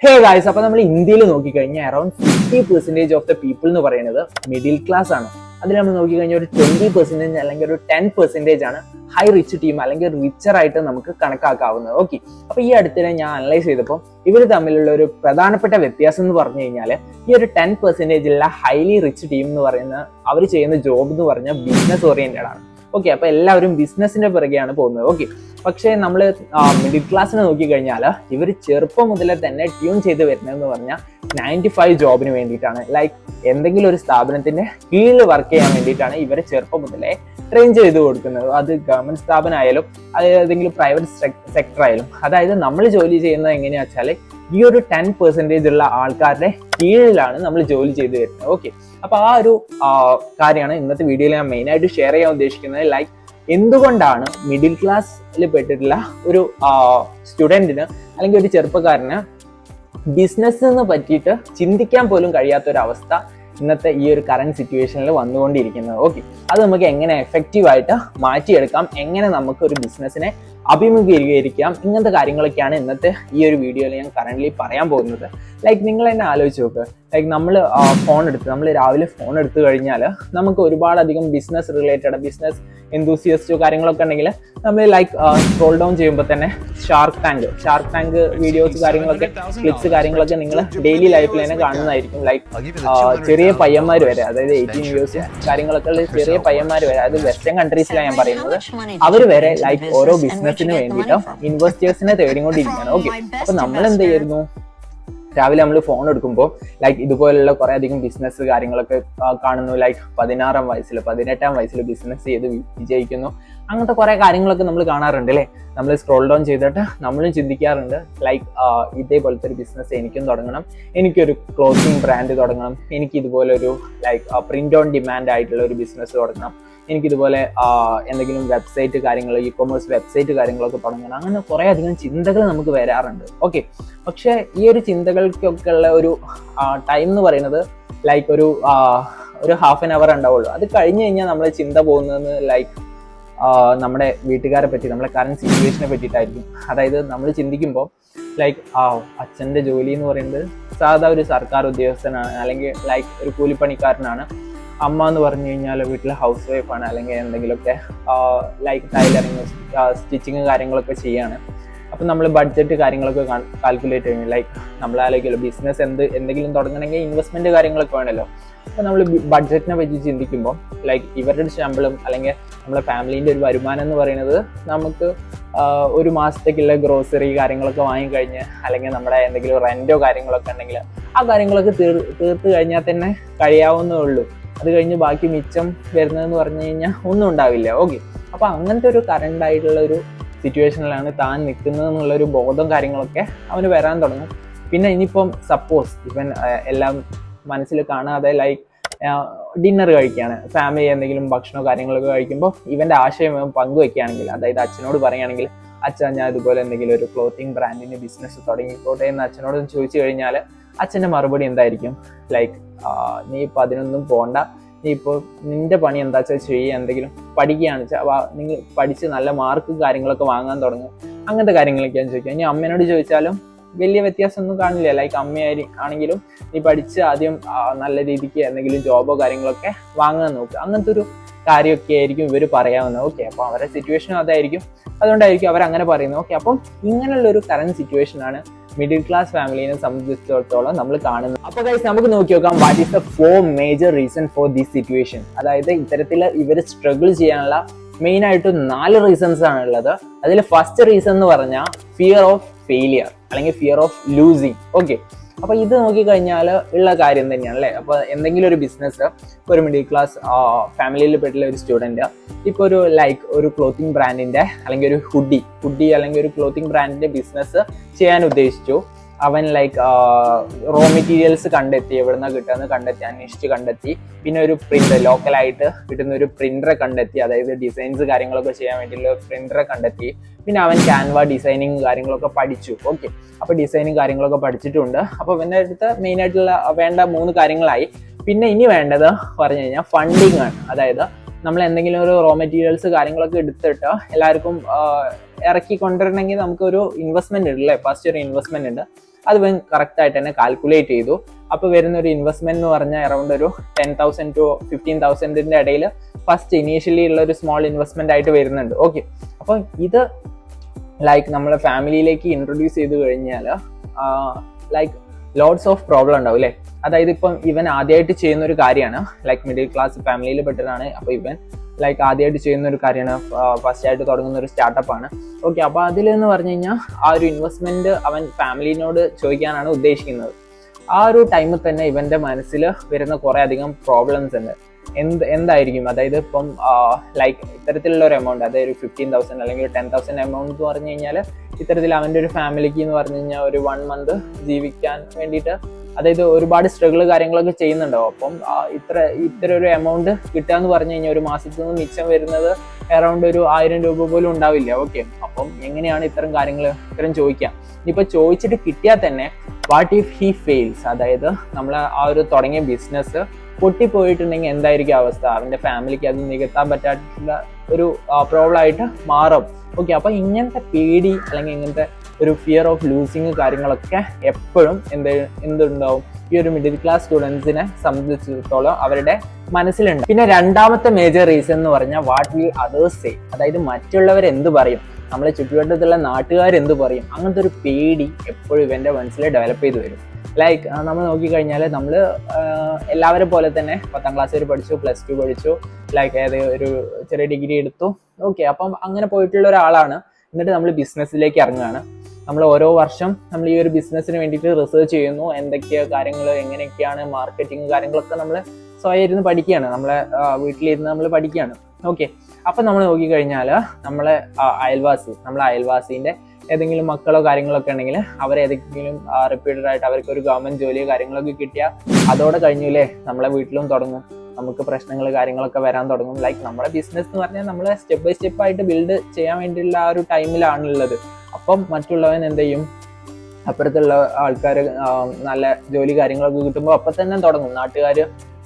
Hey guys, അപ്പൊ നമ്മൾ ഇന്ത്യയിൽ നോക്കിക്കഴിഞ്ഞാൽ അറൌണ്ട് 50% ഓഫ് ദ പീപ്പിൾ എന്ന് പറയുന്നത് മിഡിൽ ക്ലാസ് ആണ്. അതിൽ നമ്മൾ നോക്കിക്കഴിഞ്ഞാൽ ഒരു 20% അല്ലെങ്കിൽ ഒരു 10% ആണ് ഹൈ റിച്ച് ടീം അല്ലെങ്കിൽ റിച്ചർ ആയിട്ട് നമുക്ക് കണക്കാക്കാവുന്നത്. ഓക്കെ, അപ്പൊ ഈ അടുത്തിടെ ഞാൻ അനലൈസ് ചെയ്തപ്പോൾ ഇവർ തമ്മിലുള്ള ഒരു പ്രധാനപ്പെട്ട വ്യത്യാസം എന്ന് പറഞ്ഞു കഴിഞ്ഞാൽ ഈ ഒരു 10% ഉള്ള ഹൈലി റിച്ച് ടീം എന്ന് പറയുന്ന അവർ ചെയ്യുന്ന ജോബ് എന്ന് പറഞ്ഞാൽ ബിസിനസ് ഓറിയന്റഡ് ആണ്. ഓക്കെ, അപ്പൊ എല്ലാവരും ബിസിനസിന്റെ പിറകെയാണ് പോകുന്നത്. ഓക്കെ, പക്ഷേ നമ്മൾ മിഡിൽ ക്ലാസ്സിനെ നോക്കിക്കഴിഞ്ഞാൽ ഇവർ ചെറുപ്പം മുതലേ തന്നെ ട്യൂൺ ചെയ്ത് വരുന്നതെന്ന് പറഞ്ഞാൽ 95 ജോബിന് വേണ്ടിയിട്ടാണ്. ലൈക്ക് എന്തെങ്കിലും ഒരു സ്ഥാപനത്തിന്റെ കീഴിൽ വർക്ക് ചെയ്യാൻ വേണ്ടിയിട്ടാണ് ഇവരെ ചെറുപ്പം മുതലേ ട്രെയിൻ ചെയ്ത് കൊടുക്കുന്നത്. അത് ഗവൺമെന്റ് സ്ഥാപനമായാലും അത് ഏതെങ്കിലും പ്രൈവറ്റ് സെക്ടർ ആയാലും. അതായത് നമ്മൾ ജോലി ചെയ്യുന്നത് എങ്ങനെയാ വെച്ചാൽ ഈ ഒരു 10% ഉള്ള ആൾക്കാരുടെ കീഴിലാണ് നമ്മൾ ജോലി ചെയ്ത് വരുന്നത്. ഓക്കെ, അപ്പൊ ആ ഒരു കാര്യമാണ് ഇന്നത്തെ വീഡിയോയിൽ ഞാൻ മെയിൻ ആയിട്ട് ഷെയർ ചെയ്യാൻ ഉദ്ദേശിക്കുന്നത്. ലൈക്ക് എന്തുകൊണ്ടാണ് മിഡിൽ ക്ലാസ്സിൽ പെട്ടിട്ടുള്ള ഒരു സ്റ്റുഡൻറ്റിന് അല്ലെങ്കിൽ ഒരു ചെറുപ്പക്കാരന് ബിസിനസ്സിനെ പറ്റിയിട്ട് ചിന്തിക്കാൻ പോലും കഴിയാത്ത ഒരു അവസ്ഥ ഇന്നത്തെ ഈ ഒരു കറന്റ് സിറ്റുവേഷനിൽ വന്നുകൊണ്ടിരിക്കുന്നത്. ഓക്കെ, അത് നമുക്ക് എങ്ങനെ എഫക്റ്റീവായിട്ട് മാറ്റിയെടുക്കാം, എങ്ങനെ നമുക്ക് ഒരു ബിസിനസ്സിനെ അഭിമുഖീകരിക്കാം, ഇങ്ങനത്തെ കാര്യങ്ങളൊക്കെയാണ് ഇന്നത്തെ ഈ ഒരു വീഡിയോയിൽ ഞാൻ കറന്റ്ലി പറയാൻ പോകുന്നത്. ലൈക്ക് നിങ്ങൾ തന്നെ ആലോചിച്ച് നോക്ക്. ലൈക്ക് നമ്മൾ നമ്മൾ രാവിലെ ഫോൺ എടുത്തു കഴിഞ്ഞാൽ നമുക്ക് ഒരുപാടധികം ബിസിനസ് റിലേറ്റഡ് ബിസിനസ് എന്തൂസിയസ്റ്റോ കാര്യങ്ങളൊക്കെ ഉണ്ടെങ്കിൽ നമ്മൾ ലൈക്ക് സ്ക്രോൾ ഡൗൺ ചെയ്യുമ്പോൾ തന്നെ ഷാർക്ക് ടാങ്ക് വീഡിയോസ് കാര്യങ്ങളൊക്കെ ക്ലിപ്സ് കാര്യങ്ങളൊക്കെ നിങ്ങൾ ഡെയിലി ലൈഫിൽ തന്നെ കാണുന്നതായിരിക്കും. ലൈക്ക് ചെറിയ പയ്യന്മാർ വരെ, അതായത് 18 ഇയേഴ്സ് കാര്യങ്ങളൊക്കെ ഉള്ള ചെറിയ പയ്യന്മാർ വരെ, അതായത് വെസ്റ്റേൺ കൺട്രീസിലാണ് ഞാൻ പറയുന്നത്, അവർ വരെ ലൈക്ക് ഓരോ ബിസിനസ്സിന് വേണ്ടിയിട്ട് ഇൻവെസ്റ്റേഴ്സിനെ തേടിക്കൊണ്ടിരിക്കുകയാണ്. ഓക്കെ, അപ്പൊ നമ്മൾ എന്ത് ചെയ്യുന്നു? രാവിലെ നമ്മൾ ഫോൺ എടുക്കുമ്പോൾ ലൈക്ക് ഇതുപോലുള്ള കുറെ അധികം ബിസിനസ് കാര്യങ്ങളൊക്കെ കാണുന്നു. ലൈക്ക് 16-ാം വയസ്സിൽ 18-ാം വയസ്സിൽ ബിസിനസ് ചെയ്ത് വിജയിക്കുന്നു. അങ്ങനത്തെ കുറെ കാര്യങ്ങളൊക്കെ നമ്മൾ കാണാറുണ്ട് അല്ലേ. നമ്മൾ സ്ക്രോൾ ഡൗൺ ചെയ്തിട്ട് നമ്മളും ചിന്തിക്കാറുണ്ട് ലൈക്ക് ഇതേപോലത്തെ ഒരു ബിസിനസ് എനിക്കും തുടങ്ങണം, എനിക്കൊരു ക്ലോത്തിങ് ബ്രാൻഡ് തുടങ്ങണം, എനിക്ക് ഇതുപോലൊരു ലൈക്ക് പ്രിന്റ് ഓൺ ഡിമാൻഡ് ആയിട്ടുള്ള ഒരു ബിസിനസ് തുടങ്ങണം, എനിക്കിതുപോലെ എന്തെങ്കിലും വെബ്സൈറ്റ് കാര്യങ്ങൾ, ഇ കൊമേഴ്സ് വെബ്സൈറ്റ് കാര്യങ്ങളൊക്കെ തുടങ്ങണം. അങ്ങനെ കുറേ അധികം ചിന്തകൾ നമുക്ക് വരാറുണ്ട്. ഓക്കെ, പക്ഷേ ഈ ഒരു ചിന്തകൾക്കൊക്കെ ഉള്ള ഒരു ടൈം എന്ന് പറയുന്നത് ലൈക്ക് ഒരു ഹാഫ് ആൻ അവർ ഉണ്ടാവുള്ളൂ. അത് കഴിഞ്ഞ് കഴിഞ്ഞാൽ നമ്മൾ ചിന്ത പോകുന്നത് ലൈക്ക് നമ്മുടെ വീട്ടുകാരെ പറ്റി, നമ്മുടെ കറന്റ് സിറ്റുവേഷനെ പറ്റിയിട്ടായിരിക്കും. അതായത് നമ്മൾ ചിന്തിക്കുമ്പോൾ ലൈക്ക് അച്ഛൻ്റെ ജോലി എന്ന് പറയുന്നത് സാധാ ഒരു സർക്കാർ ഉദ്യോഗസ്ഥനാണ്, അല്ലെങ്കിൽ ലൈക്ക് ഒരു കൂലിപ്പണിക്കാരനാണ്. അമ്മ എന്ന് പറഞ്ഞു കഴിഞ്ഞാൽ വീട്ടിലെ ഹൗസ് വൈഫാണ്, അല്ലെങ്കിൽ എന്തെങ്കിലുമൊക്കെ ലൈക്ക് ടൈലറിങ്, സ്റ്റിച്ചിങ് കാര്യങ്ങളൊക്കെ ചെയ്യാണ്. അപ്പം നമ്മൾ ബഡ്ജറ്റ് കാര്യങ്ങളൊക്കെ കാൽക്കുലേറ്റ് ചെയ്യും. ലൈക്ക് നമ്മൾ ആലോചിക്കുമല്ലോ ബിസിനസ് എന്തെങ്കിലും തുടങ്ങണമെങ്കിൽ ഇൻവെസ്റ്റ്മെന്റ് കാര്യങ്ങളൊക്കെ വേണമല്ലോ. അപ്പോൾ നമ്മൾ ബഡ്ജറ്റിനെ പറ്റി ചിന്തിക്കുമ്പോൾ ലൈക്ക് ഇവരുടെ ശമ്പളം അല്ലെങ്കിൽ നമ്മളെ ഫാമിലീൻ്റെ ഒരു വരുമാനം എന്ന് പറയുന്നത് നമുക്ക് ഒരു മാസത്തേക്കുള്ള ഗ്രോസറി കാര്യങ്ങളൊക്കെ വാങ്ങിക്കഴിഞ്ഞ്, അല്ലെങ്കിൽ നമ്മുടെ എന്തെങ്കിലും റെന്റോ കാര്യങ്ങളൊക്കെ ഉണ്ടെങ്കിൽ ആ കാര്യങ്ങളൊക്കെ തീർത്ത് കഴിഞ്ഞാൽ തന്നെ കഴിയാവുന്നേ ഉള്ളൂ. അത് കഴിഞ്ഞ് ബാക്കി മിച്ചം വരുന്നതെന്ന് പറഞ്ഞു കഴിഞ്ഞാൽ ഒന്നും ഉണ്ടാവില്ല. ഓക്കെ, അപ്പൊ അങ്ങനത്തെ ഒരു കറണ്ട് ആയിട്ടുള്ള ഒരു സിറ്റുവേഷനിലാണ് താൻ നിൽക്കുന്നത് എന്നുള്ളൊരു ബോധം കാര്യങ്ങളൊക്കെ അവന് വരാൻ തുടങ്ങും. പിന്നെ ഇനിയിപ്പം സപ്പോസ് ഇവൻ എല്ലാം മനസ്സിൽ കാണാതെ ലൈക്ക് ഡിന്നർ കഴിക്കുകയാണ്, ഫാമിലി എന്തെങ്കിലും ഭക്ഷണമോ കാര്യങ്ങളൊക്കെ കഴിക്കുമ്പോൾ ഇവന്റെ ആശയം പങ്കുവെക്കുകയാണെങ്കിൽ, അതായത് അച്ഛനോട് പറയുകയാണെങ്കിൽ അച്ഛൻ ഞാൻ ഇതുപോലെ എന്തെങ്കിലും ഒരു ക്ലോത്തിങ് ബ്രാൻഡിന്റെ ബിസിനസ് തുടങ്ങിക്കോട്ടെ എന്ന് അച്ഛനോട് ചോദിച്ചു കഴിഞ്ഞാൽ അച്ഛൻ്റെ മറുപടി എന്തായിരിക്കും? ലൈക്ക് നീ ഇപ്പം അതിനൊന്നും പോണ്ട, നീ ഇപ്പോൾ നിന്റെ പണി എന്താ വെച്ചാൽ ചെയ്യുക, എന്തെങ്കിലും പഠിക്കുകയാണ് വെച്ചാൽ നിങ്ങൾ പഠിച്ച് നല്ല മാർക്ക് കാര്യങ്ങളൊക്കെ വാങ്ങാൻ തുടങ്ങും. അങ്ങനത്തെ കാര്യങ്ങളൊക്കെയാണ് ചോദിക്കുക. ഇനി അമ്മേനോട് ചോദിച്ചാലും വലിയ വ്യത്യാസമൊന്നും കാണില്ല. ലൈക്ക് അമ്മയാണെങ്കിലും നീ പഠിച്ച് ആദ്യം നല്ല രീതിക്ക് എന്തെങ്കിലും ജോബോ കാര്യങ്ങളൊക്കെ വാങ്ങാൻ നോക്കുക. അങ്ങനത്തെ ഒരു കാര്യമൊക്കെ ആയിരിക്കും ഇവർ പറയാവുന്നത്. ഓക്കെ, അപ്പോൾ അവരുടെ സിറ്റുവേഷനും അതായിരിക്കും, അതുകൊണ്ടായിരിക്കും അവരങ്ങനെ പറയുന്നത്. ഓക്കെ, അപ്പം ഇങ്ങനെയുള്ളൊരു കറന്റ് സിറ്റുവേഷനാണ് മിഡിൽ ക്ലാസ് ഫാമിലിനെ സംബന്ധിച്ചിടത്തോളം നമ്മൾ കാണുന്നത്. അപ്പോൾ ഗൈസ്, നമുക്ക് നോക്കി നോക്കാം what is the 4 major reason for this situation. അതായത് ഇത്തരത്തിൽ ഇവർ സ്ട്രഗിൾ ചെയ്യാനുള്ള മെയിൻ ആയിട്ട് 4 റീസൺസ് ആണ് ഉള്ളത്. അതിൽ ഫസ്റ്റ് റീസൺ എന്ന് പറഞ്ഞാൽ ഫിയർ ഓഫ് ഫെയിലിയർ അല്ലെങ്കിൽ ഫിയർ ഓഫ് ലൂസിങ്. ഓക്കെ, അപ്പൊ ഇത് നോക്കിക്കഴിഞ്ഞാൽ ഉള്ള കാര്യം തന്നെയാണ് അല്ലേ. അപ്പൊ എന്തെങ്കിലും ഒരു ബിസിനസ്, ഇപ്പോൾ ഒരു മിഡിൽ ക്ലാസ് ഫാമിലിയിൽ പെട്ടുള്ള ഒരു സ്റ്റുഡന്റ് ഇപ്പോൾ ഒരു ലൈക്ക് ഒരു ക്ലോത്തിങ് ബ്രാൻഡിന്റെ അല്ലെങ്കിൽ ഒരു ഹുഡി അല്ലെങ്കിൽ ഒരു ക്ലോത്തിങ് ബ്രാൻഡിന്റെ ബിസിനസ് ചെയ്യാൻ ഉദ്ദേശിച്ചു. അവൻ ലൈക്ക് റോ മെറ്റീരിയൽസ് കണ്ടെത്തി, എവിടുന്ന കിട്ടുമെന്ന് കണ്ടെത്തി, അന്വേഷിച്ച് കണ്ടെത്തി. പിന്നെ ഒരു പ്രിന്റർ, ലോക്കലായിട്ട് കിട്ടുന്ന ഒരു പ്രിന്ററെ കണ്ടെത്തി, അതായത് ഡിസൈൻസ് കാര്യങ്ങളൊക്കെ ചെയ്യാൻ വേണ്ടിയുള്ള പ്രിന്ററെ കണ്ടെത്തി. പിന്നെ അവൻ ക്യാൻവ ഡിസൈനിങ് കാര്യങ്ങളൊക്കെ പഠിച്ചു. ഓക്കെ, അപ്പൊ ഡിസൈനിങ് കാര്യങ്ങളൊക്കെ പഠിച്ചിട്ടുണ്ട്. അപ്പൊ അവൻ്റെ അടുത്ത് മെയിൻ ആയിട്ടുള്ള വേണ്ട 3 കാര്യങ്ങളായി. പിന്നെ ഇനി വേണ്ടത് പറഞ്ഞു കഴിഞ്ഞാൽ ഫണ്ടിങ് ആണ്. അതായത് നമ്മൾ എന്തെങ്കിലും ഒരു റോ മെറ്റീരിയൽസ് കാര്യങ്ങളൊക്കെ എടുത്തിട്ട് എല്ലാവർക്കും ഇറക്കി കൊണ്ടുവരണമെങ്കിൽ നമുക്കൊരു ഇൻവെസ്റ്റ്മെന്റ് ഉണ്ട് അല്ലേ, ഫസ്റ്റ് ഒരു ഇൻവെസ്റ്റ്മെന്റ് ഉണ്ട്. അത് ഇവൻ കറക്റ്റ് ആയിട്ട് തന്നെ കാൽക്കുലേറ്റ് ചെയ്തു. അപ്പോൾ വരുന്ന ഒരു ഇൻവെസ്റ്റ്മെന്റ് എന്ന് പറഞ്ഞാൽ അറൗണ്ട് ഒരു 10,000 to 15,000 ഇടയിൽ ഫസ്റ്റ് ഇനീഷ്യലി ഉള്ള ഒരു സ്മോൾ ഇൻവെസ്റ്റ്മെന്റ് ആയിട്ട് വരുന്നുണ്ട്. ഓക്കെ, അപ്പോൾ ഇത് ലൈക്ക് നമ്മളെ ഫാമിലിയിലേക്ക് ഇൻട്രൊഡ്യൂസ് ചെയ്ത് കഴിഞ്ഞാൽ ലൈക്ക് ലോട്ട്സ് ഓഫ് പ്രോബ്ലം ഉണ്ടാവും അല്ലേ. അതായത് ഇപ്പം ഇവൻ ആദ്യമായിട്ട് ചെയ്യുന്ന ഒരു കാര്യമാണ്, ലൈക്ക് മിഡിൽ ക്ലാസ് ഫാമിലിയിൽ പെട്ടതാണ്. അപ്പോൾ ഇവൻ ലൈക്ക് ആദ്യമായിട്ട് ചെയ്യുന്ന ഒരു കാര്യമാണ്, ഫസ്റ്റ് ആയിട്ട് തുടങ്ങുന്ന ഒരു സ്റ്റാർട്ടപ്പ് ആണ്. ഓക്കെ, അപ്പോൾ അതിലെന്ന് പറഞ്ഞു കഴിഞ്ഞാൽ ആ ഒരു ഇൻവെസ്റ്റ്മെന്റ് അവൻ ഫാമിലിനോട് ചോദിക്കാനാണ് ഉദ്ദേശിക്കുന്നത്. ആ ഒരു ടൈമിൽ തന്നെ ഇവന്റെ മനസ്സിൽ വരുന്ന കുറെ അധികം പ്രോബ്ലംസ് ഉണ്ട്. എന്തായിരിക്കും, അതായത് ഇപ്പം ലൈക്ക് ഇത്തരത്തിലുള്ള ഒരു എമൗണ്ട്, അതായത് ഒരു 15,000 അല്ലെങ്കിൽ 10,000 എമൗണ്ട് എന്ന് പറഞ്ഞു കഴിഞ്ഞാൽ ഇത്തരത്തിൽ അവൻ്റെ ഒരു ഫാമിലിക്ക് എന്ന് പറഞ്ഞു കഴിഞ്ഞാൽ ഒരു 1 month ജീവിക്കാൻ വേണ്ടിയിട്ട്, അതായത് ഒരുപാട് സ്ട്രഗിൾ കാര്യങ്ങളൊക്കെ ചെയ്യുന്നുണ്ടാവും. അപ്പം ഇത്ര ഒരു എമൗണ്ട് കിട്ടുക എന്ന് പറഞ്ഞു കഴിഞ്ഞാൽ ഒരു മാസത്തിൽ നിന്ന് മിച്ചം വരുന്നത് അറൗണ്ട് ഒരു 1000 രൂപ പോലും ഉണ്ടാവില്ല. ഓക്കെ, അപ്പം എങ്ങനെയാണ് ഇത്തരം ചോദിക്കാം. ഇനിയിപ്പോൾ ചോദിച്ചിട്ട് കിട്ടിയാൽ തന്നെ വാട്ട് ഇഫ് ഹി ഫെയിൽസ്, അതായത് നമ്മൾ ആ ഒരു തുടങ്ങിയ ബിസിനസ് പൊട്ടിപ്പോയിട്ടുണ്ടെങ്കിൽ എന്തായിരിക്കും അവസ്ഥ, അവൻ്റെ ഫാമിലിക്ക് അത് നികത്താൻ പറ്റാത്ത ഒരു പ്രോബ്ലം ആയിട്ട് മാറും. ഓക്കെ, അപ്പോൾ ഇങ്ങനത്തെ പേടി അല്ലെങ്കിൽ ഇങ്ങനത്തെ ഒരു ഫിയർ ഓഫ് ലൂസിങ് കാര്യങ്ങളൊക്കെ എപ്പോഴും എന്തുണ്ടാവും ഈ ഒരു മിഡിൽ ക്ലാസ് സ്റ്റുഡൻസിനെ സംബന്ധിച്ചിടത്തോളം അവരുടെ മനസ്സിലുണ്ട്. പിന്നെ രണ്ടാമത്തെ മേജർ റീസൺ എന്ന് പറഞ്ഞാൽ വാട്ട് വിൽ അതേഴ്സ് സേ, അതായത് മറ്റുള്ളവർ എന്ത് പറയും, നമ്മളെ ചുറ്റുവട്ടത്തുള്ള നാട്ടുകാർ എന്ത് പറയും, അങ്ങനത്തെ ഒരു പേടി എപ്പോഴും ഇവന്റെ മനസ്സിൽ ഡെവലപ്പ് ചെയ്ത് വരും. ലൈക്ക് നമ്മൾ നോക്കിക്കഴിഞ്ഞാൽ നമ്മൾ എല്ലാവരും പോലെ തന്നെ 10th class വരെ പഠിച്ചു, +2 പഠിച്ചു, ലൈക്ക് ഒരു ചെറിയ ഡിഗ്രി എടുത്തു. ഓക്കെ, അപ്പം അങ്ങനെ പോയിട്ടുള്ള ഒരാളാണ്. എന്നിട്ട് നമ്മൾ ബിസിനസ്സിലേക്ക് ഇറങ്ങുകയാണ്. നമ്മൾ ഓരോ വർഷം നമ്മൾ ഈ ഒരു ബിസിനസ്സിന് വേണ്ടിയിട്ട് റിസർച്ച് ചെയ്യുന്നു, എന്തൊക്കെയാണ് കാര്യങ്ങൾ, എങ്ങനെയൊക്കെയാണ് മാർക്കറ്റിംഗ് കാര്യങ്ങളൊക്കെ നമ്മൾ സ്വയം ഇരുന്ന് പഠിക്കുകയാണ്, നമ്മളെ വീട്ടിലിരുന്ന് നമ്മൾ പഠിക്കുകയാണ്. ഓക്കെ, അപ്പം നമ്മൾ നോക്കിക്കഴിഞ്ഞാൽ നമ്മളെ അയൽവാസീൻ്റെ ഏതെങ്കിലും മക്കളോ കാര്യങ്ങളൊക്കെ ഉണ്ടെങ്കിൽ അവരേതെങ്കിലും റിപ്പീറ്റഡ് ആയിട്ട് അവർക്ക് ഒരു ഗവൺമെന്റ് ജോലിയോ കാര്യങ്ങളൊക്കെ കിട്ടിയാൽ അതോടെ കഴിഞ്ഞില്ലേ നമ്മളെ വീട്ടിലും തുടങ്ങും, നമുക്ക് പ്രശ്നങ്ങൾ കാര്യങ്ങളൊക്കെ വരാൻ തുടങ്ങും. ലൈക്ക് നമ്മുടെ ബിസിനസ് എന്ന് പറഞ്ഞാൽ നമ്മൾ സ്റ്റെപ്പ് ബൈ സ്റ്റെപ്പ് ആയിട്ട് ബിൽഡ് ചെയ്യാൻ വേണ്ടിയുള്ള ആ ഒരു ടൈമിലാണുള്ളത്. അപ്പം മറ്റുള്ളവൻ എന്ത് ചെയ്യും, അപ്പുറത്തുള്ള ആൾക്കാർ നല്ല ജോലി കാര്യങ്ങളൊക്കെ കിട്ടുമ്പോൾ അപ്പം തന്നെ തുടങ്ങും, നാട്ടുകാർ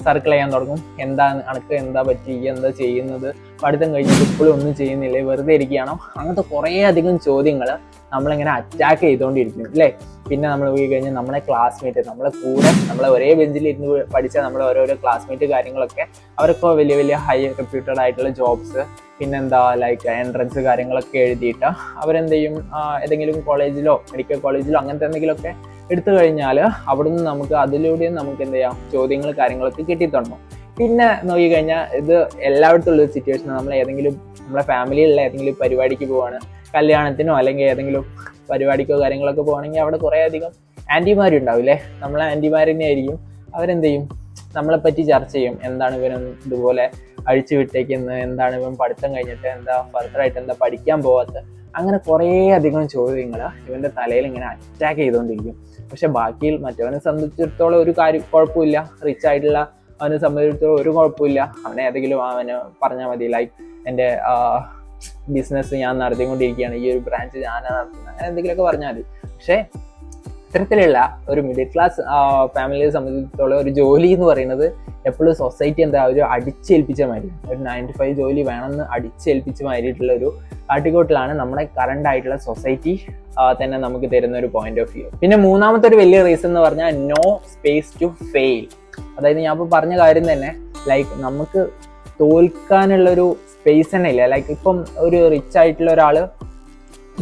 സർക്കിൾ ചെയ്യാൻ തുടങ്ങും. എന്താ പറ്റി, എന്താ ചെയ്യുന്നത്, പഠിത്തം കഴിഞ്ഞിട്ട് ഇപ്പോഴും ഒന്നും ചെയ്യുന്നില്ലേ, വെറുതെ ഇരിക്കുകയാണോ, അങ്ങനത്തെ കുറേ അധികം ചോദ്യങ്ങൾ നമ്മളിങ്ങനെ അറ്റാക്ക് ചെയ്തുകൊണ്ടിരിക്കും അല്ലേ. പിന്നെ നമ്മൾ പോയി കഴിഞ്ഞാൽ നമ്മളെ ക്ലാസ്മേറ്റ്, നമ്മളെ ഒരേ ബെഞ്ചിൽ ഇരുന്ന് പഠിച്ച നമ്മളെ ഓരോരോ ക്ലാസ്മേറ്റ് കാര്യങ്ങളൊക്കെ അവരൊക്കെ വലിയ വലിയ ഹൈ റെപ്യൂട്ടഡ് ആയിട്ടുള്ള ജോബ്സ്, പിന്നെന്താ ലൈക്ക് എൻട്രൻസ് കാര്യങ്ങളൊക്കെ എഴുതിയിട്ട് അവരെന്ത് ചെയ്യും, ഏതെങ്കിലും കോളേജിലോ മെഡിക്കൽ കോളേജിലോ അങ്ങനത്തെ എന്തെങ്കിലുമൊക്കെ എടുത്തു കഴിഞ്ഞാൽ അവിടുന്ന് നമുക്ക് അതിലൂടെയും നമുക്ക് എന്ത് ചെയ്യാം, ചോദ്യങ്ങൾ കാര്യങ്ങളൊക്കെ കിട്ടിത്തുടങ്ങും. പിന്നെ നോക്കിക്കഴിഞ്ഞാൽ ഇത് എല്ലായിടത്തും ഉള്ള ഒരു സിറ്റുവേഷൻ, നമ്മളെ ഫാമിലിയിലുള്ള ഏതെങ്കിലും പരിപാടിക്ക് പോവാണ്, കല്യാണത്തിനോ അല്ലെങ്കിൽ ഏതെങ്കിലും പരിപാടിക്കോ കാര്യങ്ങളൊക്കെ പോകണമെങ്കിൽ അവിടെ കുറേ അധികം ആൻറ്റിമാരുണ്ടാവില്ലേ, നമ്മളെ ആൻറ്റിമാരെന്നെ ആയിരിക്കും. അവരെന്ത് ചെയ്യും, നമ്മളെപ്പറ്റി ചർച്ച ചെയ്യും. എന്താണ് ഇവൻ ഇതുപോലെ അഴിച്ചു വിട്ടേക്കുന്നത്, എന്താണ് ഇവൻ പഠിത്തം കഴിഞ്ഞിട്ട് എന്താ ഫർദറായിട്ട് എന്താ പഠിക്കാൻ പോകാത്ത, അങ്ങനെ കുറേ അധികം ചോദ്യങ്ങൾ ഇവൻ്റെ തലയിൽ ഇങ്ങനെ അറ്റാക്ക് ചെയ്തുകൊണ്ടിരിക്കും. പക്ഷെ ബാക്കിയിൽ മറ്റവനെ സംബന്ധിച്ചിടത്തോളം ഒരു കുഴപ്പമില്ല, റിച്ച് ആയിട്ടുള്ള അവനെ സംബന്ധിച്ചിടത്തോളം ഒരു കുഴപ്പമില്ല. അവന് പറഞ്ഞാൽ മതി, ലൈക്ക് എൻ്റെ ബിസിനസ് ഞാൻ നടത്തിക്കൊണ്ടിരിക്കുകയാണ്, ഈ ഒരു ബ്രാഞ്ച് ഞാനാണ് നടത്തുന്നത്, അങ്ങനെ എന്തെങ്കിലുമൊക്കെ പറഞ്ഞാൽ മതി. പക്ഷേ ഇത്തരത്തിലുള്ള ഒരു മിഡിൽ ക്ലാസ് ഫാമിലിയെ സംബന്ധിച്ചിടത്തോളം ഒരു ജോലി എന്ന് പറയുന്നത് എപ്പോഴും സൊസൈറ്റി ഒരു അടിച്ചേൽപ്പിച്ച മാതിരി, ഒരു 9 to 5 ജോലി വേണമെന്ന് അടിച്ചേൽപ്പിച്ച മാതിരിയിട്ടുള്ള ഒരു കാട്ടിക്കോട്ടിലാണ് നമ്മുടെ കറണ്ട് ആയിട്ടുള്ള സൊസൈറ്റി തന്നെ നമുക്ക് തരുന്ന ഒരു പോയിന്റ് ഓഫ് വ്യൂ. പിന്നെ മൂന്നാമത്തെ ഒരു വലിയ റീസൺ എന്ന് പറഞ്ഞാൽ നോ സ്പേസ് ടു ഫെയിൽ. അതായത് ഞാൻ ഇപ്പോൾ പറഞ്ഞ കാര്യം തന്നെ, ലൈക്ക് നമുക്ക് തോൽക്കാനുള്ളൊരു സ്പേസ് തന്നെ ഇല്ല. ലൈക്ക് ഇപ്പം ഒരു റിച്ച് ആയിട്ടുള്ള ഒരാൾ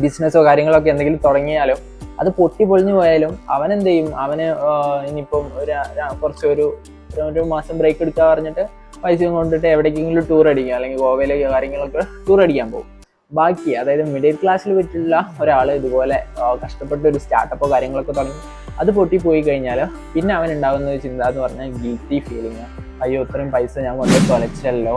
ബിസിനസ്സോ കാര്യങ്ങളൊക്കെ എന്തെങ്കിലും തുടങ്ങിയാലോ അത് പൊളിഞ്ഞു പോയാലും അവനെന്ത് ചെയ്യും, അവന് ഇനിയിപ്പം ഒരു മാസം ബ്രേക്ക് എടുക്കാൻ പറഞ്ഞിട്ട് പൈസയും കൊണ്ടിട്ട് എവിടേക്കെങ്കിലും ടൂർ അടിക്കുക, അല്ലെങ്കിൽ ഗോവയിലേക്ക് കാര്യങ്ങളൊക്കെ ടൂർ അടിക്കാൻ പോകും. ബാക്കി അതായത് മിഡിൽ ക്ലാസ്സിൽ പറ്റുള്ള ഒരാൾ ഇതുപോലെ കഷ്ടപ്പെട്ട ഒരു സ്റ്റാർട്ടപ്പോ കാര്യങ്ങളൊക്കെ തുടങ്ങി അത് പൊട്ടിപ്പോയി കഴിഞ്ഞാൽ പിന്നെ അവൻ ഉണ്ടാകുന്ന ഒരു ചിന്ത എന്ന് പറഞ്ഞാൽ ഗിൽറ്റി ഫീലിങ്. അയ്യോ ഇത്രയും പൈസ ഞാൻ കൊണ്ട് തൊലച്ചല്ലോ,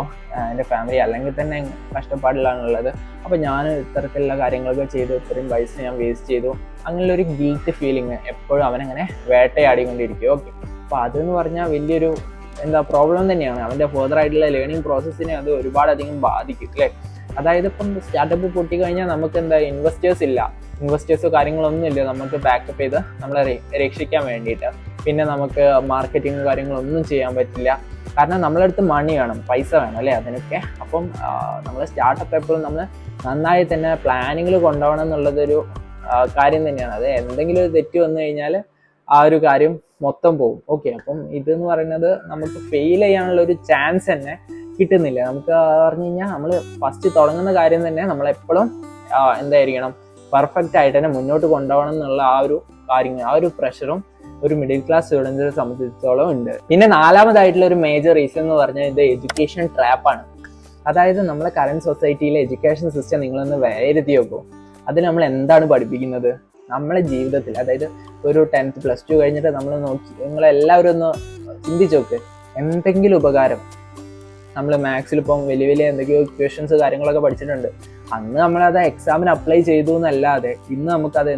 എൻ്റെ ഫാമിലി അല്ലെങ്കിൽ തന്നെ കഷ്ടപ്പാടിലാണുള്ളത്, അപ്പോൾ ഞാൻ ഇത്തരത്തിലുള്ള കാര്യങ്ങളൊക്കെ ചെയ്തു, ഇത്രയും പൈസ ഞാൻ വേസ്റ്റ് ചെയ്തു, അങ്ങനെയുള്ള ഒരു ഗിൽറ്റ് ഫീലിങ് എപ്പോഴും അവനങ്ങനെ വേട്ടയാടിക്കൊണ്ടിരിക്കും. ഓക്കെ, അപ്പോൾ അതെന്ന് പറഞ്ഞാൽ വലിയൊരു പ്രോബ്ലം തന്നെയാണ്. അവൻ്റെ ഫർദർ ആയിട്ടുള്ള ലേണിംഗ് പ്രോസസ്സിനെ അത് ഒരുപാടധികം ബാധിക്കും അല്ലേ. അതായത് ഇപ്പം സ്റ്റാർട്ടപ്പ് പൊട്ടിക്കഴിഞ്ഞാൽ നമുക്ക് ഇൻവെസ്റ്റേഴ്സോ കാര്യങ്ങളൊന്നും ഇല്ല നമുക്ക് ബാക്കപ്പ് ചെയ്ത് നമ്മളെ രക്ഷിക്കാൻ വേണ്ടിയിട്ട്. പിന്നെ നമുക്ക് മാർക്കറ്റിംഗ് കാര്യങ്ങളൊന്നും ചെയ്യാൻ പറ്റില്ല, കാരണം നമ്മളടുത്ത് മണി വേണം, പൈസ വേണം അല്ലേ അതിനൊക്കെ. അപ്പം നമ്മൾ സ്റ്റാർട്ടപ്പ് എപ്പോഴും നമ്മൾ നന്നായി തന്നെ പ്ലാനിങ്ങിൽ കൊണ്ടുപോകണം എന്നുള്ളതൊരു കാര്യം തന്നെയാണ്. അത് എന്തെങ്കിലും ഒരു തെറ്റ് വന്നു കഴിഞ്ഞാൽ ആ ഒരു കാര്യം മൊത്തം പോകും. ഓക്കെ, അപ്പം ഇതെന്ന് പറയുന്നത് നമുക്ക് ഫെയിൽ ചെയ്യാനുള്ള ഒരു ചാൻസ് തന്നെ കിട്ടുന്നില്ല. നമുക്ക് പറഞ്ഞു കഴിഞ്ഞാൽ നമ്മൾ ഫസ്റ്റ് തുടങ്ങുന്ന കാര്യം തന്നെ നമ്മളെപ്പോഴും എന്തായിരിക്കണം, പെർഫെക്റ്റ് ആയിട്ട് തന്നെ മുന്നോട്ട് കൊണ്ടുപോകണം എന്നുള്ള ആ ഒരു കാര്യങ്ങൾ, ആ ഒരു പ്രഷറും ഒരു മിഡിൽ ക്ലാസ് സ്റ്റുഡൻസിനെ സംബന്ധിച്ചിടത്തോളം ഉണ്ട്. പിന്നെ നാലാമതായിട്ടുള്ള ഒരു മേജർ റീസൺ എന്ന് പറഞ്ഞാൽ ഇത് എഡ്യൂക്കേഷൻ ട്രാപ്പാണ്. അതായത് നമ്മളെ കറന്റ് സൊസൈറ്റിയിലെ എഡ്യൂക്കേഷൻ സിസ്റ്റം നിങ്ങളൊന്ന് വിലയിരുത്തി നോക്കും. അതിൽ നമ്മൾ എന്താണ് പഠിപ്പിക്കുന്നത്? നമ്മളെ ജീവിതത്തിൽ, അതായത് ഒരു 10th +2 കഴിഞ്ഞിട്ട് നമ്മൾ നോക്കി, നിങ്ങളെല്ലാവരും ഒന്ന് ചിന്തിച്ച് നോക്ക്, എന്തെങ്കിലും ഉപകാരം നമ്മൾ മാത്സിൽ ഇപ്പം വലിയ വലിയ എന്തൊക്കെയോ ഇക്വേഷൻസ് കാര്യങ്ങളൊക്കെ പഠിച്ചിട്ടുണ്ട്. അന്ന് നമ്മളത് എക്സാമിന് അപ്ലൈ ചെയ്തു എന്നല്ലാതെ ഇന്ന് നമുക്കത്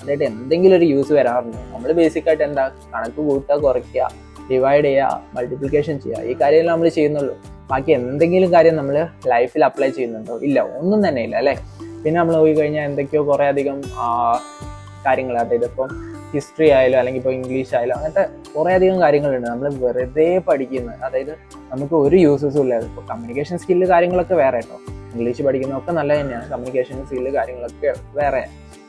അതായിട്ട് എന്തെങ്കിലും ഒരു യൂസ് വരാറുണ്ട്. നമ്മൾ ബേസിക്കായിട്ട് എന്താ, കണക്ക് കൂട്ടുക, കുറയ്ക്കുക, ഡിവൈഡ് ചെയ്യുക, മൾട്ടിപ്ലിക്കേഷൻ ചെയ്യുക, ഈ കാര്യമെല്ലാം നമ്മൾ ചെയ്യുന്നുള്ളൂ. ബാക്കി എന്തെങ്കിലും കാര്യം നമ്മൾ ലൈഫിൽ അപ്ലൈ ചെയ്യുന്നുണ്ടോ? ഇല്ല, ഒന്നും തന്നെ ഇല്ല അല്ലേ. പിന്നെ നമ്മൾ പോയി കഴിഞ്ഞാൽ എന്തൊക്കെയോ കുറേ അധികം കാര്യങ്ങൾ, അതായത് ഇപ്പം ഹിസ്റ്ററി ആയാലും അല്ലെങ്കിൽ ഇപ്പോൾ ഇംഗ്ലീഷ് ആയാലും അങ്ങനത്തെ കുറേ അധികം കാര്യങ്ങളുണ്ട് നമ്മൾ വെറുതെ പഠിക്കുന്നത്. അതായത് നമുക്ക് ഒരു യൂസസും ഇല്ല. ഇപ്പോൾ കമ്മ്യൂണിക്കേഷൻ സ്കില്ല് കാര്യങ്ങളൊക്കെ വേറെ കേട്ടോ, ഇംഗ്ലീഷ് പഠിക്കുന്നതൊക്കെ നല്ല തന്നെയാണ്, കമ്മ്യൂണിക്കേഷൻ സ്കില്ല് കാര്യങ്ങളൊക്കെ വേറെ.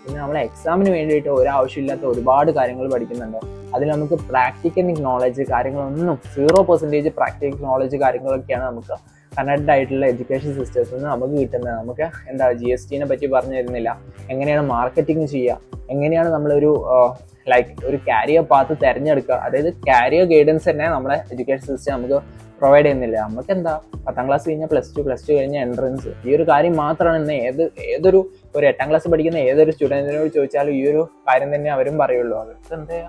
പിന്നെ നമ്മളെ എക്സാമിന് വേണ്ടിയിട്ട് ഒരാവശ്യമില്ലാത്ത ഒരുപാട് കാര്യങ്ങൾ പഠിക്കുന്നുണ്ട്. അതിൽ നമുക്ക് പ്രാക്ടിക്കൽ നോളജ് കാര്യങ്ങളൊന്നും 0% പ്രാക്ടിക്കൽ നോളജ് കാര്യങ്ങളൊക്കെയാണ് നമുക്ക് കണക്റ്റഡ് ആയിട്ടുള്ള എഡ്യൂക്കേഷൻ സിസ്റ്റംസിൽ നിന്ന് നമുക്ക് കിട്ടുന്നത്. നമുക്ക് എന്താ GSTനെ പറ്റി പറഞ്ഞു തരുന്നില്ല, എങ്ങനെയാണ് മാർക്കറ്റിംഗ് ചെയ്യുക, എങ്ങനെയാണ് നമ്മളൊരു ഒരു കാരിയർ പാത്ത് തിരഞ്ഞെടുക്കുക. അതായത് കാരിയർ ഗൈഡൻസ് തന്നെ നമ്മുടെ എഡ്യൂക്കേഷൻ സിസ്റ്റം നമുക്ക് പ്രൊവൈഡ് ചെയ്യുന്നില്ല. നമുക്ക് എന്താ 10th ക്ലാസ് കഴിഞ്ഞാൽ +2 കഴിഞ്ഞാൽ എൻട്രൻസ്, ഈ ഒരു കാര്യം മാത്രമാണ് ഇന്ന് ഏതൊരു 8ാം ക്ലാസ് പഠിക്കുന്ന ഏതൊരു സ്റ്റുഡൻറ്റിനോട് ചോദിച്ചാലും ഈ ഒരു കാര്യം തന്നെ അവരും പറയുള്ളൂ. അവർക്ക് എന്താ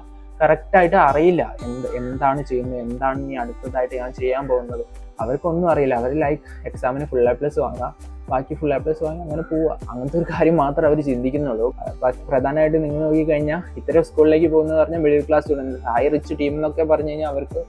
കറക്റ്റായിട്ട് അറിയില്ല എന്താണ് ചെയ്യുന്നത്, എന്താണ് ഇനി അടുത്തതായിട്ട് ഞാൻ ചെയ്യാൻ പോകുന്നത്, അവർക്കൊന്നും അറിയില്ല. അവർ എക്സാമിന് ഫുൾ A+ വാങ്ങുക, ബാക്കി ഫുൾ A+ വാങ്ങി അങ്ങനെ പോവുക, അങ്ങനത്തെ ഒരു കാര്യം മാത്രമേ അവർ ചിന്തിക്കുന്നുള്ളൂ. പ്രധാനമായിട്ട് നിങ്ങൾ നോക്കിക്കഴിഞ്ഞാൽ ഇത്തരം സ്കൂളിലേക്ക് പോകുന്നത് പറഞ്ഞാൽ middle class students, high rich team എന്നൊക്കെ പറഞ്ഞു കഴിഞ്ഞാൽ അവർക്ക്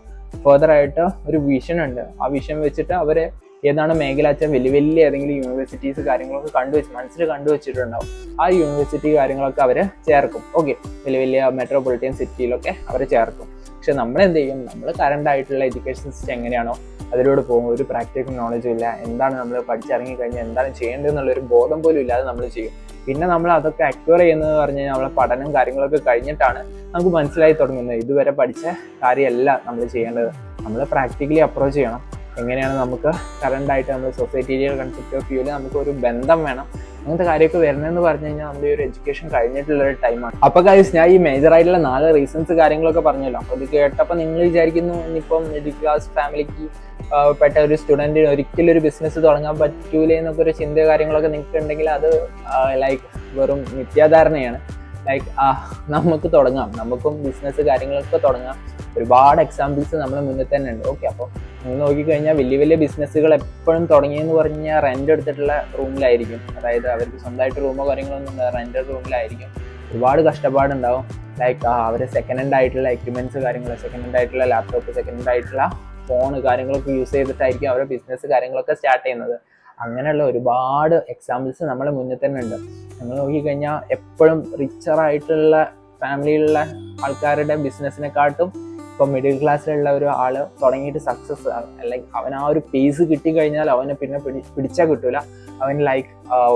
ഫർദർ ആയിട്ട് ഒരു വിഷൻ ഉണ്ട്. ആ വിഷൻ വെച്ചിട്ട് അവരെ ഏതാണ് മേഖല വെച്ചാൽ വലിയ വലിയ ഏതെങ്കിലും യൂണിവേഴ്സിറ്റീസ് കാര്യങ്ങളൊക്കെ മനസ്സിൽ കണ്ടുവച്ചിട്ടുണ്ടാവും. ആ യൂണിവേഴ്സിറ്റി കാര്യങ്ങളൊക്കെ അവരെ ചേർക്കും. ഓക്കെ, വലിയ വലിയ മെട്രോപൊളിറ്റൻ സിറ്റിയിലൊക്കെ അവരെ ചേർക്കും. പക്ഷെ നമ്മൾ എന്ത് ചെയ്യും, നമ്മൾ കറണ്ട് ആയിട്ടുള്ള എഡ്യൂക്കേഷൻ സിസ്റ്റം എങ്ങനെയാണോ അതിലൂടെ പോകും. ഒരു പ്രാക്ടിക്കൽ നോളജും ഇല്ല, എന്താണ് നമ്മൾ പഠിച്ചിറങ്ങി കഴിഞ്ഞാൽ എന്താണ് ചെയ്യേണ്ടത് എന്നുള്ളൊരു ബോധം പോലും ഇല്ലാതെ നമ്മൾ ചെയ്യും. പിന്നെ നമ്മൾ അതൊക്കെ അക്വയർ ചെയ്യുന്നത് പറഞ്ഞു കഴിഞ്ഞാൽ നമ്മളെ പഠനം കാര്യങ്ങളൊക്കെ കഴിഞ്ഞിട്ടാണ് നമുക്ക് മനസ്സിലായി തുടങ്ങുന്നത് ഇതുവരെ പഠിച്ച കാര്യമല്ല നമ്മൾ ചെയ്യേണ്ടത്. നമ്മൾ പ്രാക്ടിക്കലി അപ്രോച്ച് ചെയ്യണം. എങ്ങനെയാണ് നമുക്ക് കറണ്ടായിട്ട് നമ്മൾ സൊസൈറ്റിയിലെ കൺസെപ്റ്റ് ഓഫ് വ്യൂവിൽ നമുക്ക് ഒരു ബന്ധം വേണം, അങ്ങനത്തെ കാര്യമൊക്കെ വരുന്നതെന്ന് പറഞ്ഞു കഴിഞ്ഞാൽ നമ്മുടെ ഒരു എഡ്യൂക്കേഷൻ കഴിഞ്ഞിട്ടുള്ള ഒരു ടൈമാണ്. അപ്പോൾ ഗൈസ്, ഞാൻ ഈ മേജർ ആയിട്ടുള്ള 4 റീസൺസ് കാര്യങ്ങളൊക്കെ പറഞ്ഞല്ലോ. അപ്പോൾ ഇത് കേട്ടപ്പോൾ നിങ്ങൾ വിചാരിക്കുന്നു ഇനിയിപ്പം മിഡിൽ ക്ലാസ് ഫാമിലിക്ക് പെട്ട ഒരു സ്റ്റുഡൻറ്റിന് ഒരിക്കലും ഒരു ബിസിനസ് തുടങ്ങാൻ പറ്റൂലേ എന്നൊക്കെ ഒരു ചിന്ത കാര്യങ്ങളൊക്കെ നിങ്ങൾക്ക് ഉണ്ടെങ്കിൽ അത് വെറും മിഥ്യാധാരണയാണ്. നമുക്ക് തുടങ്ങാം, നമുക്കും ബിസിനസ് കാര്യങ്ങളൊക്കെ തുടങ്ങാം. ഒരുപാട് എക്സാമ്പിൾസ് നമ്മുടെ മുന്നിൽ തന്നെ ഉണ്ട്. ഓക്കെ, അപ്പോൾ നിങ്ങൾ നോക്കിക്കഴിഞ്ഞാൽ വലിയ വലിയ ബിസിനസ്സുകൾ എപ്പോഴും തുടങ്ങിയെന്ന് പറഞ്ഞാൽ റെന്റ് എടുത്തിട്ടുള്ള റൂമിലായിരിക്കും. അതായത് അവർക്ക് സ്വന്തമായിട്ട് റൂമോ കാര്യങ്ങളൊന്നും റെന്റഡ് റൂമിലായിരിക്കും. ഒരുപാട് കഷ്ടപ്പാടുണ്ടാവും. അവരെ സെക്കൻഡ് ഹാൻഡ് ആയിട്ടുള്ള എക്യുപ്മെന്റ്സ് കാര്യങ്ങൾ, സെക്കൻഡ് ഹാൻഡ് ആയിട്ടുള്ള ലാപ്ടോപ്പ്, സെക്കൻഡ് ഹാൻഡ് ആയിട്ടുള്ള ഫോൺ കാര്യങ്ങളൊക്കെ യൂസ് ചെയ്തിട്ടായിരിക്കും അവരുടെ ബിസിനസ് കാര്യങ്ങളൊക്കെ സ്റ്റാർട്ട് ചെയ്യുന്നത്. അങ്ങനെയുള്ള ഒരുപാട് എക്സാമ്പിൾസ് നമ്മുടെ മുന്നിൽ തന്നെ ഉണ്ട്. നമ്മൾ നോക്കിക്കഴിഞ്ഞാൽ എപ്പോഴും റിച്ചറായിട്ടുള്ള ഫാമിലിയിലുള്ള ആൾക്കാരുടെ ബിസിനസ്സിനെക്കാട്ടും ഇപ്പം മിഡിൽ ക്ലാസ്സിലുള്ള ഒരു ആൾ തുടങ്ങിയിട്ട് സക്സസ് അല്ലെങ്കിൽ അവൻ ആ ഒരു പേസ് കിട്ടിക്കഴിഞ്ഞാൽ അവനെ പിന്നെ പിടിച്ചാൽ കിട്ടൂല, അവൻ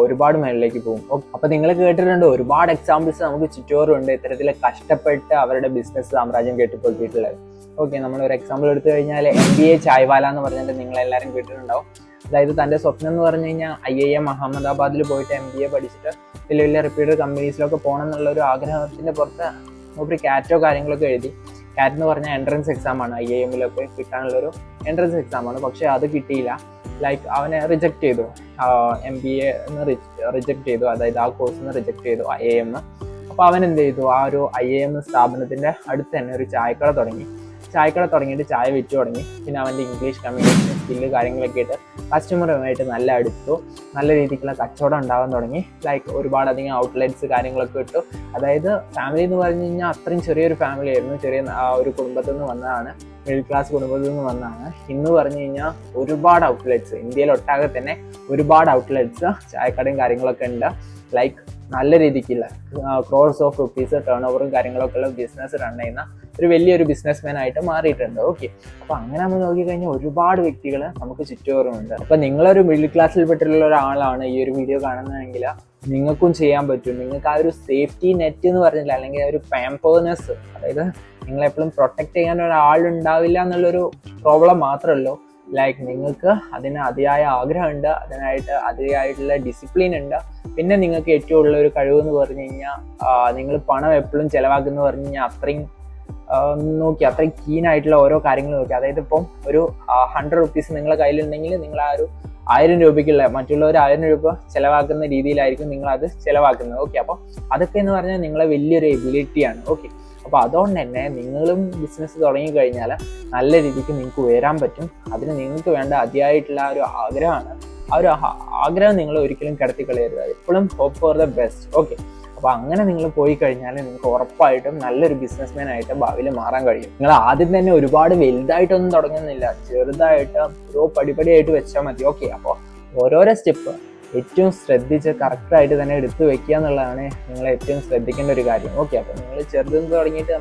ഒരുപാട് മേളിലേക്ക് പോകും. അപ്പം നിങ്ങൾ കേട്ടിട്ടുണ്ട് ഒരുപാട് എക്സാമ്പിൾസ് നമുക്ക് ചുറ്റോറുണ്ട് ഇത്തരത്തിൽ കഷ്ടപ്പെട്ട് അവരുടെ ബിസിനസ് സാമ്രാജ്യം കെട്ടിപ്പൊക്കിയിട്ടുള്ളത്. ഓക്കെ, നമ്മളൊരു എക്സാമ്പിൾ എടുത്തു കഴിഞ്ഞാൽ MBA ചായ്വാല എന്ന് പറഞ്ഞിട്ട് നിങ്ങളെല്ലാവരും കേട്ടിട്ടുണ്ടാവും. അതായത് തൻ്റെ സ്വപ്നം എന്ന് പറഞ്ഞു കഴിഞ്ഞാൽ IIM അഹമ്മദാബാദിൽ പോയിട്ട് MBA പഠിച്ചിട്ട് വലിയ വലിയ റിപ്പീറ്റഡ് കമ്പനീസിലൊക്കെ പോകണം എന്നുള്ള ഒരു ആഗ്രഹത്തിൻ്റെ പുറത്ത് ഒരു കാറ്റോ കാര്യങ്ങളൊക്കെ എഴുതി. കാറ്റ് എന്ന് പറഞ്ഞാൽ എൻട്രൻസ് എക്സാമാണ്, IIMലൊക്കെ കിട്ടാനുള്ളൊരു എൻട്രൻസ് എക്സാമാണ്. പക്ഷേ അത് കിട്ടിയില്ല. അവനെ റിജക്റ്റ് ചെയ്തു, MBA റിജക്റ്റ് ചെയ്തു, അതായത് ആ കോഴ്സിന് റിജക്റ്റ് ചെയ്തു IIM. അപ്പോൾ അവൻ എന്ത് ചെയ്തു, ആ ഒരു IIM സ്ഥാപനത്തിൻ്റെ അടുത്ത് തന്നെ ഒരു ചായക്കട തുടങ്ങിയിട്ട് ചായ വിറ്റു തുടങ്ങി. പിന്നെ അവൻ്റെ ഇംഗ്ലീഷ് കമ്മ്യൂണിക്കേഷൻ സ്കില്ല് കാര്യങ്ങളൊക്കെ ആയിട്ട് കസ്റ്റമറുമായിട്ട് നല്ല അടുത്തു, നല്ല രീതിക്കുള്ള കച്ചവടം ഉണ്ടാകാൻ തുടങ്ങി. ഒരുപാട് അധികം ഔട്ട്ലെറ്റ്സ് കാര്യങ്ങളൊക്കെ ഇട്ടു. അതായത് ഫാമിലി എന്ന് പറഞ്ഞു കഴിഞ്ഞാൽ അത്രയും ചെറിയൊരു ഫാമിലി ആയിരുന്നു, ചെറിയ ഒരു കുടുംബത്തിൽ നിന്ന് വന്നതാണ്, മിഡിൽ ക്ലാസ് കുടുംബത്തിൽ നിന്ന് വന്നതാണ്. ഇന്ന് പറഞ്ഞു കഴിഞ്ഞാൽ ഒരുപാട് ഔട്ട്ലെറ്റ്സ്, ഇന്ത്യയിൽ ഒട്ടാകെ തന്നെ ഒരുപാട് ഔട്ട്ലെറ്റ്സ് ചായക്കടയും കാര്യങ്ങളൊക്കെ ഉണ്ട്. ലൈക്ക് നല്ല രീതിക്കുള്ള ക്രോർസ് ഓഫ് റുപ്പീസ് ടേൺ ഓവറും കാര്യങ്ങളൊക്കെ ഉള്ള ബിസിനസ് റൺ ചെയ്യുന്ന ഒരു വലിയൊരു ബിസിനസ്മാൻ ആയിട്ട് മാറിയിട്ടുണ്ട്. ഓക്കെ, അപ്പൊ അങ്ങനെ നമ്മൾ നോക്കിക്കഴിഞ്ഞാൽ ഒരുപാട് വ്യക്തികൾ നമുക്ക് ചുറ്റുപാടുമുണ്ട്. അപ്പൊ നിങ്ങളൊരു മിഡിൽ ക്ലാസ്സിൽ പെട്ടിട്ടുള്ള ഒരാളാണ് ഈ ഒരു വീഡിയോ കാണുന്നതെങ്കിൽ നിങ്ങൾക്കും ചെയ്യാൻ പറ്റും. നിങ്ങൾക്ക് ആ ഒരു സേഫ്റ്റി നെറ്റ് എന്ന് പറഞ്ഞില്ല, അല്ലെങ്കിൽ ആ ഒരു പാമ്പേർനെസ്, അതായത് നിങ്ങളെപ്പോഴും പ്രൊട്ടക്ട് ചെയ്യാൻ ഒരാളുണ്ടാവില്ല എന്നുള്ളൊരു പ്രോബ്ലം മാത്രമല്ലോ, ലൈക്ക് നിങ്ങൾക്ക് അതിന് അതിയായ ആഗ്രഹമുണ്ട്, അതിനായിട്ടുള്ള ഡിസിപ്ലിൻ ഉണ്ട്. പിന്നെ നിങ്ങൾക്ക് ഏറ്റവും ഉള്ള ഒരു കഴിവ് എന്ന് പറഞ്ഞു കഴിഞ്ഞാൽ നിങ്ങൾ പണം എപ്പോഴും ചിലവാക്കുന്ന പറഞ്ഞു കഴിഞ്ഞാൽ അത്രയും കീനായിട്ടുള്ള ഓരോ കാര്യങ്ങൾ നോക്കി. അതായത് ഇപ്പം ഒരു 100 റുപ്പീസ് നിങ്ങളുടെ കയ്യിലുണ്ടെങ്കിൽ നിങ്ങൾ ആ ഒരു 1000 രൂപയ്ക്കുള്ള മറ്റുള്ളവർ 1000 രൂപ ചിലവാക്കുന്ന രീതിയിലായിരിക്കും നിങ്ങൾ അത് ചിലവാക്കുന്നത്. ഓക്കെ, അപ്പോൾ അതൊക്കെ എന്ന് പറഞ്ഞാൽ നിങ്ങളെ വലിയൊരു എബിലിറ്റിയാണ്. ഓക്കെ, അപ്പോൾ അതുകൊണ്ട് തന്നെ നിങ്ങളും ബിസിനസ് തുടങ്ങിക്കഴിഞ്ഞാൽ നല്ല രീതിക്ക് നിങ്ങൾക്ക് ഉയരാൻ പറ്റും. അതിന് നിങ്ങൾക്ക് വേണ്ട അതിയായിട്ടുള്ള ആ ഒരു ആഗ്രഹമാണ്. ആ ഒരു ആഗ്രഹം നിങ്ങൾ ഒരിക്കലും കിടത്തി കളയരുത്. എപ്പോഴും hope for the best. Okay, അപ്പോൾ അങ്ങനെ നിങ്ങൾ പോയി കഴിഞ്ഞാൽ നിങ്ങൾക്ക് ഉറപ്പായിട്ടും നല്ലൊരു ബിസിനസ്മാൻ ആയിട്ട് ഭാവിയിൽ മാറാൻ കഴിയും. നിങ്ങൾ ആദ്യം തന്നെ ഒരുപാട് വലുതായിട്ടൊന്നും തുടങ്ങുന്നില്ല, ചെറുതായിട്ട് ഓരോ പടിപടിയായിട്ട് വെച്ചാൽ മതി. ഓക്കെ, അപ്പോൾ ഓരോരോ സ്റ്റെപ്പ് ഏറ്റവും ശ്രദ്ധിച്ച് കറക്റ്റായിട്ട് തന്നെ എടുത്തു വെക്കുക എന്നുള്ളതാണ് നിങ്ങൾ ഏറ്റവും ശ്രദ്ധിക്കേണ്ട ഒരു കാര്യം. ഓക്കെ, അപ്പോൾ നിങ്ങൾ ചെറുതെന്ന് തുടങ്ങിയിട്ട്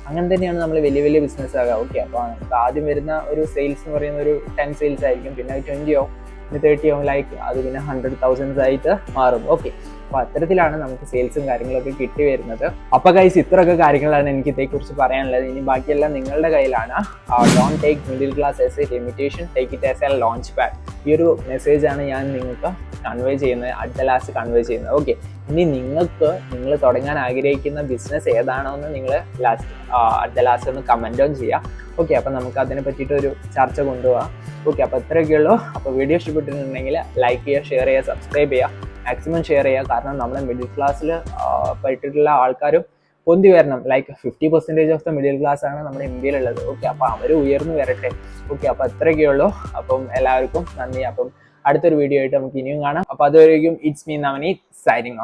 അങ്ങനെ തന്നെയാണ് നമ്മൾ വലിയ വലിയ ബിസിനസ് ആകുക. ഓക്കെ, അപ്പോൾ നമുക്ക് ആദ്യം വരുന്ന ഒരു സെയിൽസ് എന്ന് പറയുന്ന ഒരു 10 സെയിൽസ് ആയിരിക്കും, പിന്നെ 20 ആവും, പിന്നെ 30 ആവും, ലൈക്ക് അത് പിന്നെ 100,000 ആയിട്ട് മാറും. ഓക്കെ, അപ്പോൾ അത്തരത്തിലാണ് നമുക്ക് സെയിൽസും കാര്യങ്ങളൊക്കെ കിട്ടി വരുന്നത്. അപ്പോൾ ഗൈസ്, ഇത്രയൊക്കെ കാര്യങ്ങളാണ് എനിക്ക് ഇതേക്കുറിച്ച് പറയാനുള്ളത്. ഇനി ബാക്കിയെല്ലാം നിങ്ങളുടെ കയ്യിലാണ്. Don't take middle class as A limitation, take it as A launch pad. ഈ ഒരു മെസ്സേജാണ് ഞാൻ നിങ്ങൾക്ക് കൺവേ ചെയ്യുന്നത്, അറ്റ് ദ ലാസ്റ്റ് കൺവേ ചെയ്യുന്നത്. ഓക്കെ, ഇനി നിങ്ങൾ തുടങ്ങാൻ ആഗ്രഹിക്കുന്ന ബിസിനസ് ഏതാണോ എന്ന് നിങ്ങൾ അറ്റ് ദ ലാസ്റ്റ് ഒന്ന് കമൻ്റ് ഓൺ ചെയ്യാം. ഓക്കെ, അപ്പോൾ നമുക്ക് അതിനെ പറ്റിയിട്ട് ഒരു ചർച്ച കൊണ്ടുപോകാം. ഓക്കെ, അപ്പോൾ ഇത്രയൊക്കെ ഉള്ളൂ. അപ്പോൾ വീഡിയോ ഇഷ്ടപ്പെട്ടിട്ടുണ്ടെങ്കിൽ ലൈക്ക് ചെയ്യുക, ഷെയർ ചെയ്യുക, സബ്സ്ക്രൈബ് ചെയ്യുക, മാക്സിമം ഷെയർ ചെയ്യുക. കാരണം നമ്മുടെ മിഡിൽ ക്ലാസ്സിൽ പെട്ടിട്ടുള്ള ആൾക്കാരും പൊന്തി വരണം. Like 50% of the middle class ആണ് നമ്മുടെ ഇന്ത്യയിലുള്ളത്. ഓക്കെ, അപ്പോൾ അവർ ഉയർന്നു വരട്ടെ. ഓക്കെ, അപ്പോൾ ഇത്രയൊക്കെ ഉള്ളൂ. അപ്പം എല്ലാവർക്കും നന്ദി. അപ്പം അടുത്തൊരു വീഡിയോ ആയിട്ട് നമുക്ക് ഇനിയും കാണാം. അപ്പോൾ അതുവരേക്കും it's me Navneet signing of.